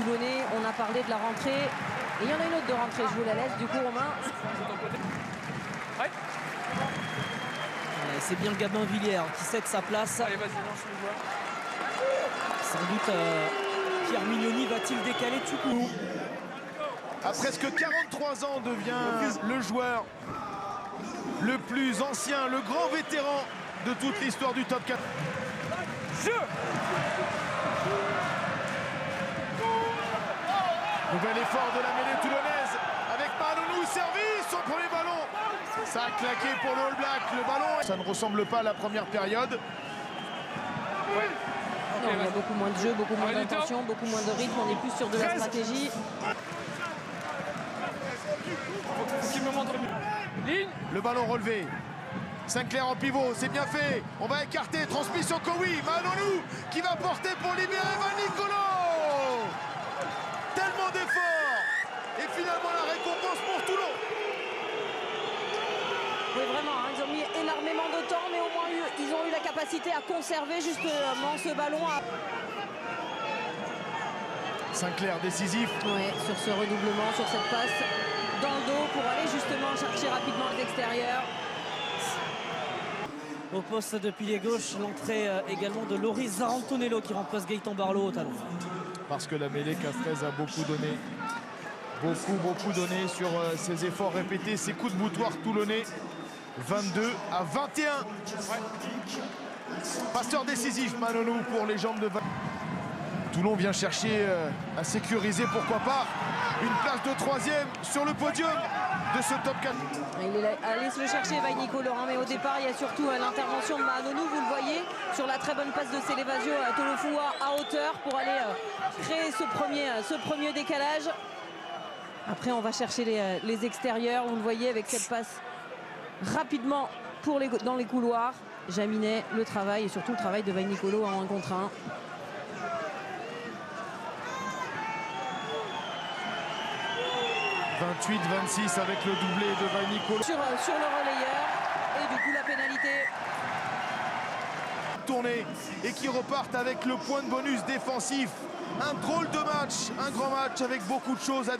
Toulonnais. On a parlé de la rentrée. Et il y en a une autre de rentrée, je vous la laisse. Du coup, Romain. Ouais. C'est bien Gabin Villiers qui cède sa place. Allez, vas-y, lance le joueur. Sans doute Pierre Mignoni va-t-il décaler Tchoukoulou. À presque 43 ans devient le joueur le plus ancien, le grand vétéran de toute l'histoire du top 4. Jeu. Nouvel effort de la mêlée toulonnaise avec Manonou, service, son premier ballon. Ça a claqué pour le All Black, le ballon. Ça ne ressemble pas à la première période. Ouais. Non, il y a beaucoup moins de jeu, beaucoup moins Allez, d'intention, beaucoup moins de rythme. On est plus sur de la 13. stratégie. Faut qu'il me montre ligne. Le ballon relevé. Sinclair en pivot, c'est bien fait. On va écarter, transmission Kowi, Manonou qui va porter pour libérer Van Nicolo. Tellement d'efforts. Et finalement la récompense pour Toulon. Oui, vraiment, hein, ils ont mis énormément de temps, mais au moins ils ont eu la capacité à conserver justement ce ballon. Sinclair décisif. Ouais, sur ce redoublement, sur cette passe dans le dos pour aller justement chercher rapidement les extérieurs. Au poste de pilier gauche, l'entrée également de Loris Zarantonello qui remplace Gaëtan Barlow au talon. Parce que la mêlée Castres a beaucoup donné. Beaucoup donné sur ses efforts répétés, ses coups de boutoir toulonnais. 22 à 21. Passeur décisif, Manonou pour les jambes de Van. Toulon vient chercher à sécuriser, pourquoi pas, une place de troisième sur le podium de ce top 4. Il est allé se le chercher, Van Nicolo, mais au départ, il y a surtout l'intervention de Manonou, vous le voyez, sur la très bonne passe de Célevasio à Tolofua à hauteur pour aller créer ce premier décalage. Après, on va chercher les extérieurs, vous le voyez, avec cette passe rapidement dans les couloirs. Jaminet, le travail et surtout le travail de Van Nicolo en 1 contre 1. « 28-26 avec le doublé de Van Nicolo. Sur le relayeur et du coup la pénalité. Tourné et qui repartent avec le point de bonus défensif. Un drôle de match, un grand match avec beaucoup de choses à débattre.